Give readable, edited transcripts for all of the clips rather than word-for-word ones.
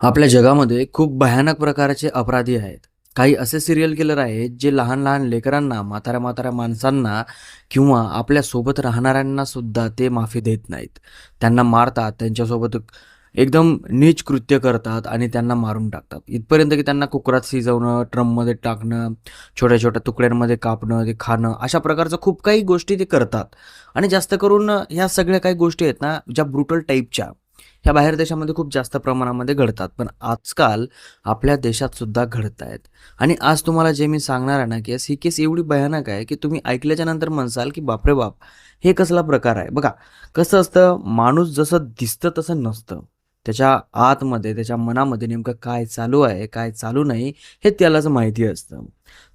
आपल्या जगामध्ये खूप भयानक प्रकारचे अपराधी आहेत. काही असे सिरियल किलर आहेत, जे लहान-लहान लेकरांना, म्हाताऱ्या-म्हाताऱ्या माणसांना किंवा आपल्यासोबत राहणाऱ्यांना सुद्धा ते माफी देत नाहीत. त्यांना मारतात, त्यांच्यासोबत एकदम नीच कृत्य करतात आणि त्यांना मारून टाकतात. इथपर्यंत की त्यांना कुकरात शिजवणं, ड्रममध्ये टाकणं, छोट्या-छोट्या तुकड्यांमध्ये कापणं, ते खाणं, अशा प्रकारचं खूप काही गोष्टी ते करतात. आणि जास्त करून ह्या सगळ्या काही गोष्टी आहेत ना, ज्या ब्रुटल टाईपच्या, ह्या बाहेर देशामध्ये खूप जास्त प्रमाणामध्ये घडतात. पण आजकाल आपल्या देशात सुद्धा घडत आहेत. आणि आज तुम्हाला जे मी सांगणार आहे ना, की ही केस एवढी भयानक आहे, की तुम्ही ऐकल्याच्या नंतर म्हणसाल, की बापरे बाप! हे कसला प्रकार आहे? बघा, कसं असतं, माणूस जसं दिसतं तसं नसतं. त्याच्या आतमध्ये, त्याच्या मनामध्ये नेमकं काय चालू आहे, काय चालू नाही, हे त्यालाच माहिती असतं.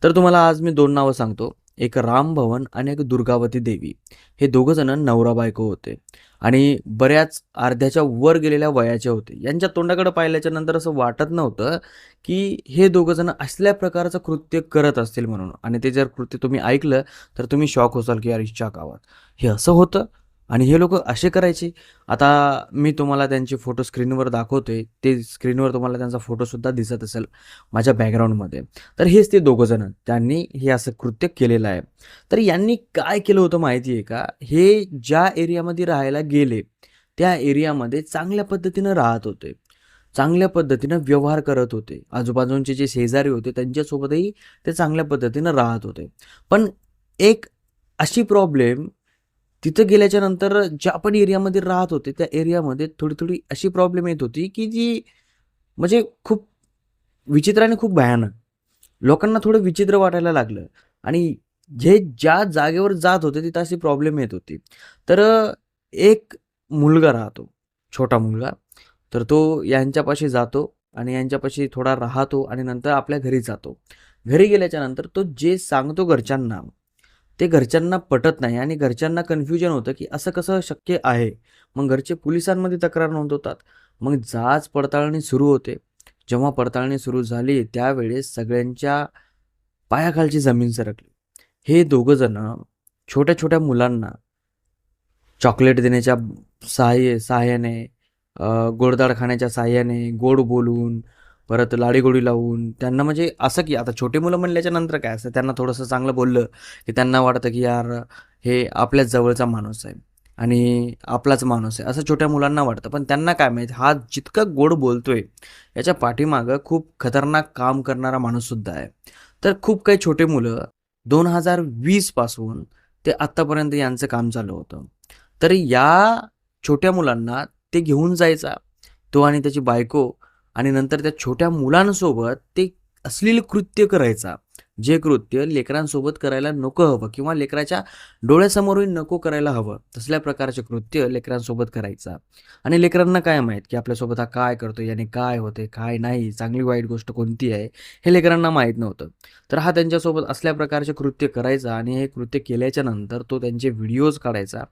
तर तुम्हाला आज मी 2 नावं सांगतो. एक रामभवन आणि एक दुर्गावती देवी. हे दोघं जण नवरा-बायको होते. आणि बऱ्याच अर्ध्याच्या वर गेलेल्या वयाचे होते. यांच्या तोंडाकडे पाहिल्याच्या नंतर असं वाटत नव्हतं, की हे दोघं जण असल्या प्रकारचं कृत्य करत असतील म्हणून. आणि ते जर कृत्य तुम्ही ऐकलं, तर तुम्ही शॉक होसाल, की "यार हिच्या गावात हे असं होतं आणि हे लोकं असे करायचे." आता मी तुम्हाला त्यांचे फोटो स्क्रीनवर दाखवतोय. ते स्क्रीनवर तुम्हाला त्यांचा फोटोसुद्धा दिसत असेल माझ्या बॅकग्राऊंडमध्ये. तर हेच ते दोघं जण. त्यांनी हे असं कृत्य केलेलं आहे. तर यांनी काय केलं होतं माहिती आहे का? हे ज्या एरियामध्ये राहायला गेले, त्या एरियामध्ये चांगल्या पद्धतीनं राहत होते. चांगल्या पद्धतीनं व्यवहार करत होते. आजूबाजूचे जे शेजारी होते त्यांच्यासोबतही ते चांगल्या पद्धतीनं राहत होते. पण एक अशी प्रॉब्लेम तिथं गेल्याच्या नंतर ज्या पण एरियामध्ये राहत होते, त्या एरियामध्ये थोडी-थोडी अशी प्रॉब्लेम येत होती, की जी म्हणजे खूप विचित्र आणि खूप भयानक. लोकांना थोडं विचित्र वाटायला लागलं आणि जे ज्या जागेवर जात होते तिथं अशी प्रॉब्लेम येत होती. तर एक मुलगा राहतो, छोटा मुलगा. तर तो यांच्यापाशी जातो आणि यांच्यापाशी थोडा राहतो आणि नंतर आपल्या घरी जातो. घरी गेल्याच्यानंतर तो जे सांगतो घरच्यांना, ते घरच्यांना पटत नाही आणि घरच्यांना कन्फ्युजन होतं, की असं कसं शक्य आहे? मग घरचे पोलिसांमध्ये तक्रार नोंदवतात. मग जाच पडताळणी सुरू होते. जेव्हा पडताळणी सुरू झाली, त्यावेळेस सगळ्यांच्या पायाखालची जमीन सरकली. हे दोघं जण छोट्या-छोट्या मुलांना चॉकलेट देण्याच्या सहाय्याने, गोडधाड खाण्याच्या सहाय्याने, गोड बोलून, परत लाडीगोडी लावून त्यांना म्हणजे असं की आता छोटे मुलं म्हणल्याच्या नंतर काय असतं, त्यांना थोडंसं चांगलं बोललं, की त्यांना वाटतं की यार हे आपल्याच जवळचा माणूस आहे आणि आपलाच माणूस आहे, असं छोट्या मुलांना वाटतं. पण त्यांना काय माहीत, हा जितका गोड बोलतोय, याच्या पाठीमागं खूप खतरनाक काम करणारा माणूससुद्धा आहे. तर खूप काही छोटे मुलं 2020 पासून ते आत्तापर्यंत यांचं काम चालू होतं. तर या छोट्या मुलांना ते घेऊन जायचा, तो आणि त्याची बायको आणि नंतर त्या छोट्या मुलांसोबत ते अश्लील कृत्य करायचा. जे कृत्य लेकरांसोबत करायला नको हवं किंवा लेकराच्या डोळ्यासमोरही नको करायला हवं. तसल्या प्रकारचे कृत्य लेकरांसोबत करायचा. आणि लेकरांना काय माहीत, की आपल्यासोबत हा काय करतोय, याने काय होतंय, काय नाही, चांगली वाईट गोष्ट कोणती आहे, हे लेकरांना माहीत नव्हतं. तर हा त्यांच्यासोबत असल्या प्रकारचे कृत्य करायचा आणि हे कृत्य केल्याच्या नंतर तो त्यांचे व्हिडिओज काढायचा,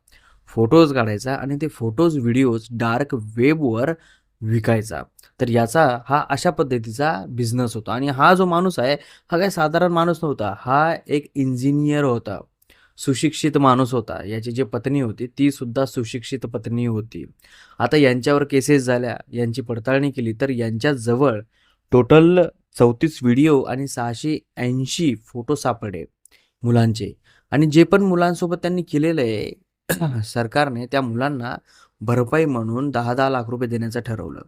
फोटोज काढायचा आणि ते फोटोज, व्हिडिओज डार्क वेबवर विकायचा. तर याचा हा अशा पद्धतीचा बिझनेस होता आणि हा जो माणूस आहे, हा काही साधारण माणूस नव्हता. हा एक इंजिनिअर होता. सुशिक्षित माणूस होता. याची जी पत्नी होती, ती सुद्धा सुशिक्षित पत्नी होती. आता यांच्यावर केसेस झाल्या, यांची पडताळणी केली, तर यांच्याजवळ टोटल 34 व्हिडिओ आणि 680 फोटो सापडले मुलांचे. आणि जे पण मुलांसोबत त्यांनी केलेलं आहे, सरकारने त्या मुलांना भरपाई म्हणून 10-10 लाख रुपये देण्याचं ठरवलं.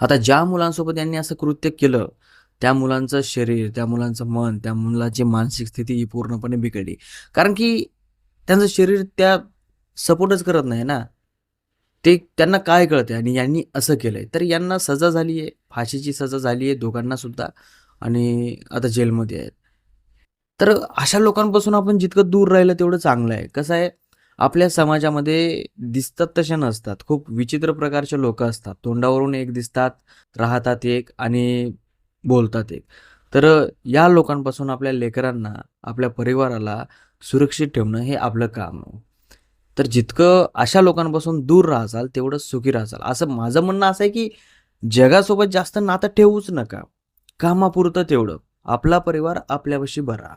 आता ज्या मुलांसोबत यांनी असं कृत्य केलं, त्या मुलांचं शरीर, त्या मुलांचं मन, त्या मुलाची मानसिक स्थिती ही पूर्णपणे बिघडली. कारण की त्यांचं शरीर त्या सपोर्टच करत नाही ना. ते त्यांना काय कळतंय आणि यांनी असं केलंय. तर यांना सजा झाली आहे, फाशीची सजा झाली आहे दोघांना सुद्धा आणि आता जेलमध्ये आहेत. तर अशा लोकांपासून आपण जितकं दूर राहिलं तेवढं चांगलं आहे. कसं आहे, आपल्या समाजामध्ये दिसतात तसे नसतात. खूप विचित्र प्रकारचे लोकं असतात. तोंडावरून एक दिसतात, राहतात एक आणि बोलतात एक. तर या लोकांपासून आपल्या लेकरांना, आपल्या परिवाराला सुरक्षित ठेवणं हे आपलं काम आहे. तर जितकं अशा लोकांपासून दूर राहाल, तेवढं सुखी राहाल. असं माझं म्हणणं असं आहे, की जगासोबत जास्त नातं ठेवूच नका. कामापुरतं तेवढं. आपला परिवार आपल्यापाशी बरा.